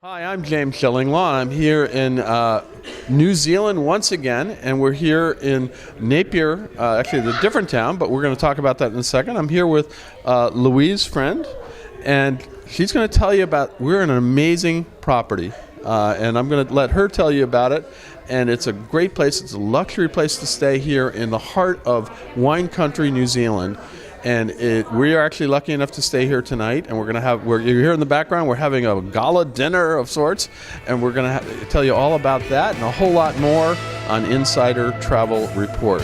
Hi, I'm James Shillinglaw. I'm here in New Zealand once again, and we're here in Napier, actually a different town, but we're going to talk about that in a second. I'm here with Louise Friend, and she's going to tell you about, we're in an amazing property, and I'm going to let her tell you about it. And it's a great place. It's a luxury place to stay here in the heart of wine country, New Zealand. And we are actually lucky enough to stay here tonight, and you're here in the background, we're having a gala dinner of sorts, and we're going to tell you all about that and a whole lot more on Insider Travel Report.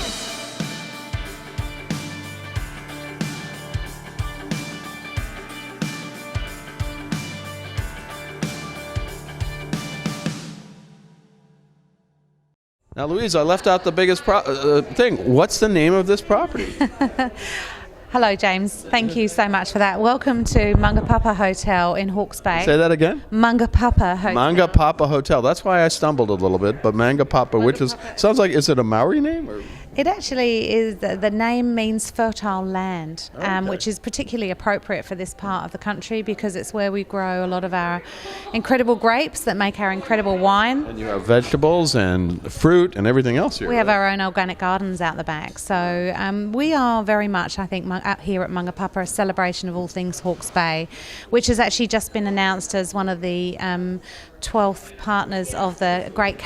Now, Louise, I left out the biggest thing. What's the name of this property? Hello, James. Thank you so much for that. Welcome to Mangapapa Hotel in Hawke's Bay. Say that again? Mangapapa Hotel. Mangapapa Hotel. That's why I stumbled a little bit, but Mangapapa, which sounds like, is it a Maori name? Or? It actually is, the name means fertile land, Okay. which is particularly appropriate for this part of the country because it's where we grow a lot of our incredible grapes that make our incredible wine. And you have vegetables and fruit and everything else here. We have our own organic gardens out the back. So we are very much, I think, out here at Mangapapa, a celebration of all things Hawke's Bay, which has actually just been announced as one of the 12th partners of the great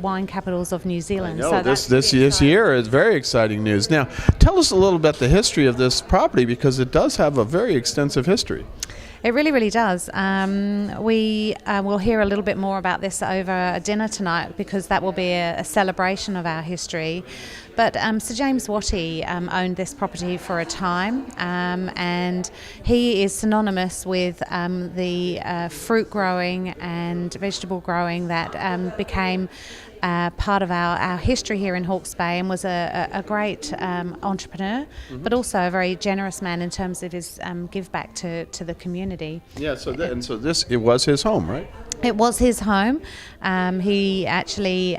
wine capitals of New Zealand. No, this year is very exciting news. Now, tell us a little about the history of this property, because it does have a very extensive history. It really, really does. We will hear a little bit more about this over dinner tonight, because that will be a celebration of our history. But Sir James Wattie owned this property for a time, and he is synonymous with the fruit growing and vegetable growing that became part of our history here in Hawke's Bay, and was a great entrepreneur, but also a very generous man in terms of his give back to the community. Yeah, so it was his home, right? It was his home. He actually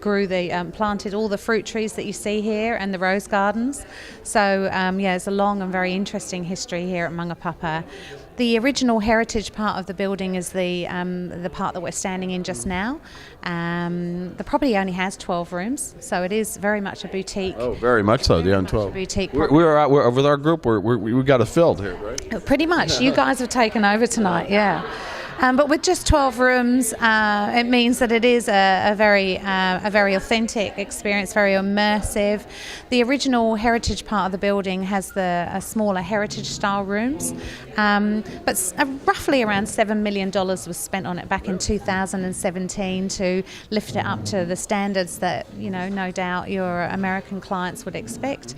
planted all the fruit trees that you see here and the rose gardens. So it's a long and very interesting history here at Mangapapa. The original heritage part of the building is the part that we're standing in just now. The property only has 12 rooms, so it is very much a boutique. Oh, very much so. Yeah, 12. Boutique. We're with our group. We got it filled here, right? Pretty much. You guys have taken over tonight. Yeah. But with just 12 rooms, it means that it is a very authentic experience, very immersive. The original heritage part of the building has the smaller heritage-style rooms, but roughly around $7 million was spent on it back in 2017 to lift it up to the standards that, no doubt your American clients would expect.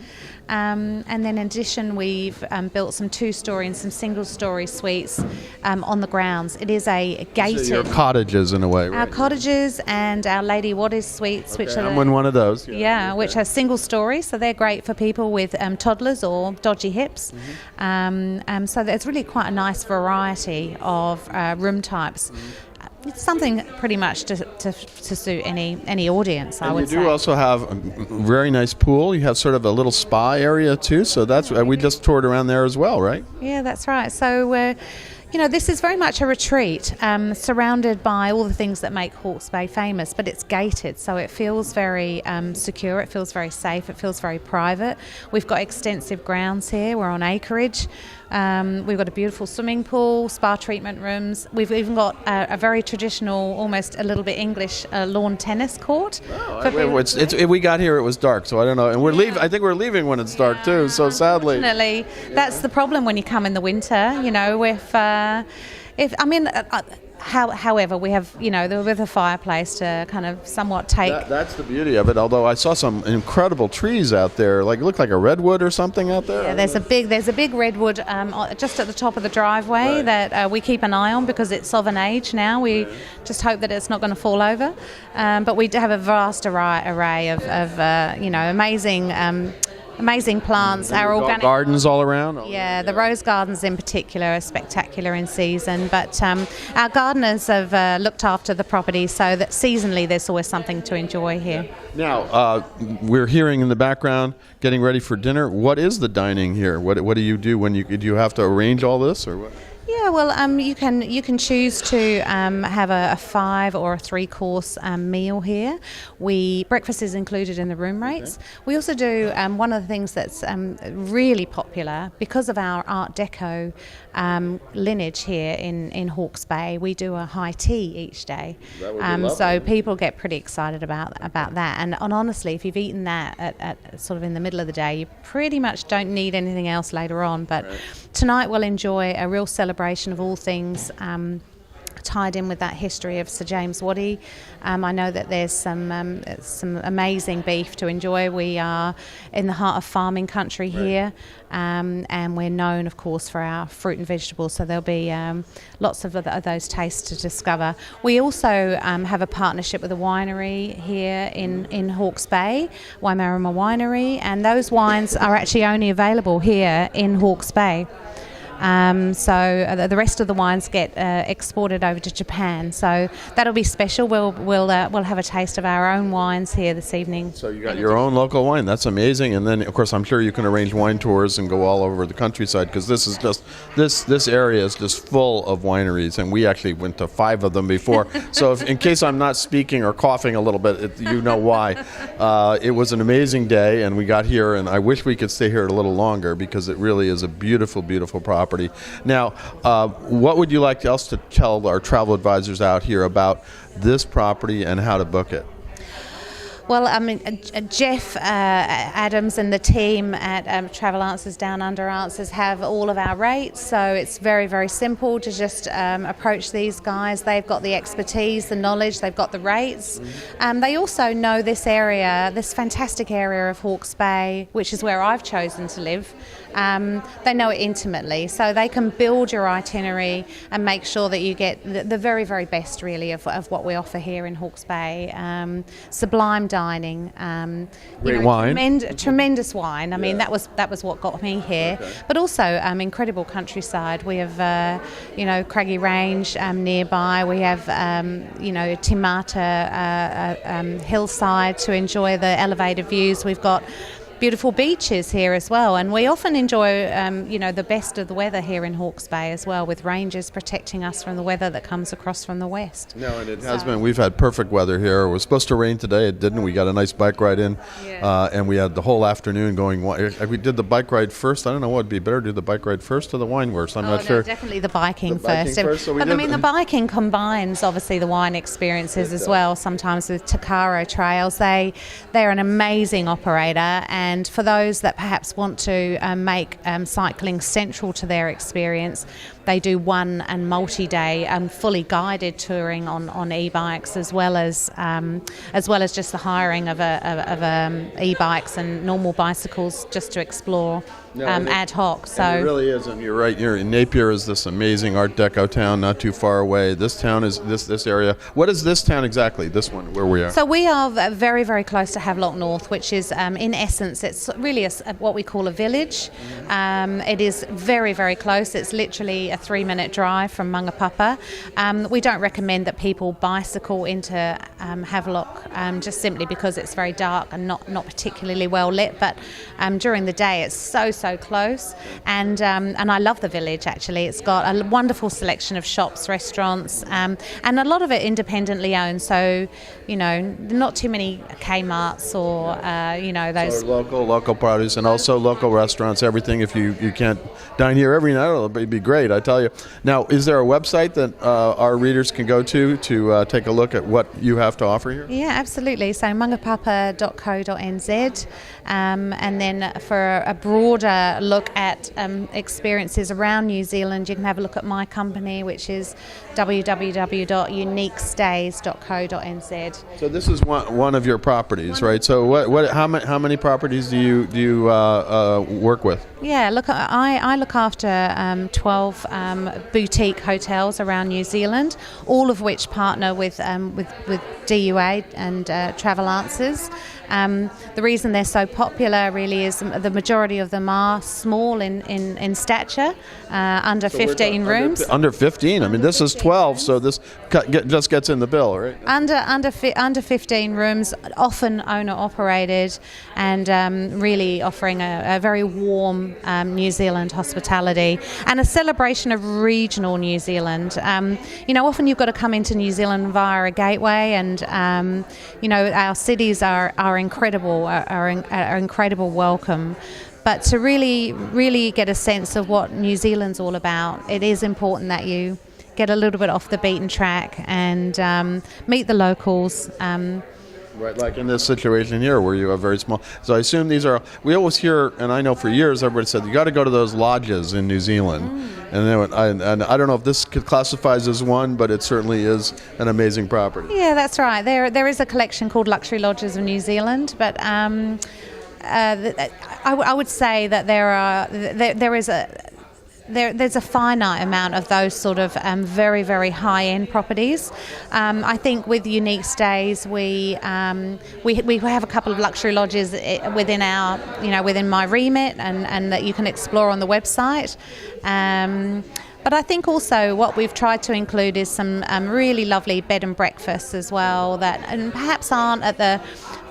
And then in addition, we've built some two-story and some single-story suites on the grounds. It is a gated... So your cottages, in a way, right? Our cottages and our Lady Watties suites, Okay, which are... I'm in one of those. Which are single-story, so they're great for people with toddlers or dodgy hips. Mm-hmm. So there's really quite a nice variety of room types. Mm-hmm. It's something pretty much to suit any audience, I would say. You do also have a very nice pool. You have sort of a little spa area too, so that's we just toured around there as well, right? Yeah, that's right. So this is very much a retreat, surrounded by all the things that make Hawke's Bay famous, but it's gated, so it feels very secure, it feels very safe, it feels very private. We've got extensive grounds here, we're on acreage. We've got a beautiful swimming pool, spa treatment rooms. We've even got a very traditional, almost a little bit English lawn tennis court. We got here, it was dark, so I don't know. And we're leaving. I think we're leaving when it's dark too. So sadly, unfortunately, that's the problem when you come in the winter. However, we have, with a fireplace to kind of somewhat take... That's the beauty of it, although I saw some incredible trees out there, it looked like a redwood or something out there. Yeah, there's a big redwood just at the top of the driveway that we keep an eye on because it's of an age now. We just hope that it's not going to fall over. But we have a vast array of amazing plants. Our organic gardens all around. The rose gardens in particular are spectacular in season. But our gardeners have looked after the property so that seasonally there's always something to enjoy here. Now we're hearing in the background getting ready for dinner. What is the dining here? What do you do when do you have to arrange all this or what? Yeah, Yeah, well, you can choose to have a 5 or a 3-course meal here. Breakfast is included in the room rates. Okay. We also do one of the things that's really popular because of our Art Deco lineage here in Hawke's Bay. We do a high tea each day, that would be lovely. So people get pretty excited about that. And honestly, if you've eaten that at sort of in the middle of the day, you pretty much don't need anything else later on. But right. Tonight we'll enjoy a real celebration of all things tied in with that history of Sir James Waddy. I know that there's some amazing beef to enjoy. We are in the heart of farming country here, and we're known, of course, for our fruit and vegetables, so there'll be lots of those tastes to discover. We also have a partnership with a winery here in Hawke's Bay, Waimarama Winery, and those wines are actually only available here in Hawke's Bay. So the rest of the wines get exported over to Japan. So that'll be special. We'll have a taste of our own wines here this evening. So you got your own local wine. That's amazing. And then, of course, I'm sure you can arrange wine tours and go all over the countryside, because this is just this area is just full of wineries, and we actually went to 5 of them before. So in case I'm not speaking or coughing a little bit, you know why. It was an amazing day, and we got here, and I wish we could stay here a little longer because it really is a beautiful, beautiful property. Now, what would you like else to tell our travel advisors out here about this property and how to book it? Well, I mean, Jeff Adams and the team at Travel Answers Down Under Answers have all of our rates, so it's very, very simple to just approach these guys. They've got the expertise, the knowledge, they've got the rates. They also know this area, this fantastic area of Hawke's Bay, which is where I've chosen to live. They know it intimately, so they can build your itinerary and make sure that you get the very, very best, really, of what we offer here in Hawke's Bay. Sublime dining, great wine, tremendous wine. I mean, that was what got me here. Okay. But also incredible countryside. We have Craggy Range nearby. We have Timata hillside to enjoy the elevated views. We've got beautiful beaches here as well, and we often enjoy the best of the weather here in Hawke's Bay as well, with ranges protecting us from the weather that comes across from the west. No, and it has been. We've had perfect weather here. It was supposed to rain today. It didn't. We got a nice bike ride in, and we had the whole afternoon going. We did the bike ride first. I don't know what would be better, do the bike ride first or the wine works. I'm not sure. Definitely the biking first. So but I mean, the biking combines obviously the wine experiences as well. Sometimes with Takaro Trails, they're an amazing operator. And for those that perhaps want to make cycling central to their experience, they do one and multi-day and fully guided touring on e-bikes, as well as just the hiring of e-bikes and normal bicycles just to explore ad hoc. So and it really is, and you're right. Napier is this amazing Art Deco town, not too far away. This town is this area. What is this town exactly? This one, where we are. So we are very, very close to Havelock North, which is in essence, it's really what we call a village. It is very, very close. It's literally a 3-minute drive from Mangapapa. We don't recommend that people bicycle into Havelock just simply because it's very dark and not particularly well lit. But during the day, it's so close, and I love the village. Actually, it's got a wonderful selection of shops, restaurants, and a lot of it independently owned. So not too many Kmarts or those. So local produce, and also local restaurants. Everything. If you can't dine here every night, it'll be great. I tell you. Now, is there a website that our readers can go to take a look at what you have to offer here? Yeah, absolutely. So mangapapa.co.nz, and then for a broader look at experiences around New Zealand, you can have a look at my company, which is www.uniquestays.co.nz. So this is one of your properties, right? So how many properties do you work with? Yeah, I look after 12 boutique hotels around New Zealand, all of which partner with DUA and Travel Answers. The reason they're so popular really is the majority of them are small in stature, under 15 rooms. Under 15. I mean, this is 12, so this just gets in the bill, right? Under 15 rooms, often owner operated, and really offering a very warm New Zealand hospitality and a celebration of regional New Zealand. Often you've got to come into New Zealand via a gateway, and our cities are incredible, are incredible welcome. But to really get a sense of what New Zealand's all about, it is important that you get a little bit off the beaten track and meet the locals. Right, like in this situation here where you have very small. So I assume we always hear, and I know for years everybody said, you got to go to those lodges in New Zealand. And I don't know if this classifies as one, but it certainly is an amazing property. Yeah, that's right. There is a collection called Luxury Lodges of New Zealand, but I would say that there's a finite amount of those sort of very, very high-end properties. I think with Unique Stays, we have a couple of luxury lodges within my remit, and that you can explore on the website. But I think also what we've tried to include is some really lovely bed and breakfasts as well, and perhaps aren't at the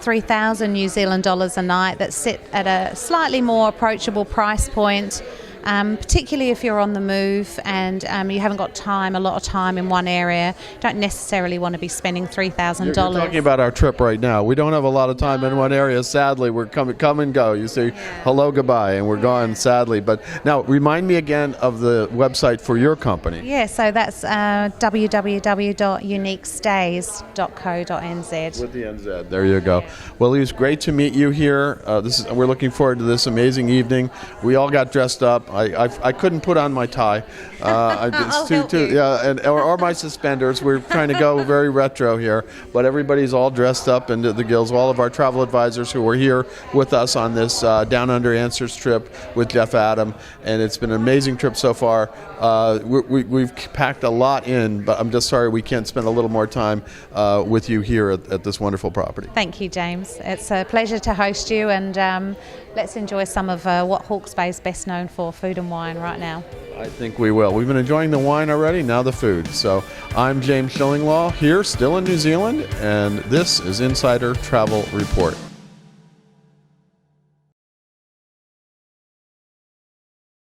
3,000 New Zealand dollars a night, that sit at a slightly more approachable price point. Particularly if you're on the move and you haven't got a lot of time in one area, don't necessarily want to be spending $3,000. You're talking about our trip right now. We don't have a lot of time in one area, sadly. We're come and go. You say hello, goodbye, and we're gone, sadly. But now, remind me again of the website for your company. Yeah, so that's www.uniquestays.co.nz. With the NZ, there you go. Well, it was great to meet you here. We're looking forward to this amazing evening. We all got dressed up. I couldn't put on my tie. Or my suspenders. We're trying to go very retro here, but everybody's all dressed up into the gills. All of our travel advisors who were here with us on this Down Under Answers trip with Jeff Adam, and it's been an amazing trip so far. We've packed a lot in, but I'm just sorry we can't spend a little more time with you here at this wonderful property. Thank you, James. It's a pleasure to host you, and let's enjoy some of what Hawke's Bay is best known for, food and wine, right now. I think we will. We've been enjoying the wine already, now the food. So I'm James Shillinglaw here, still in New Zealand, and this is Insider Travel Report.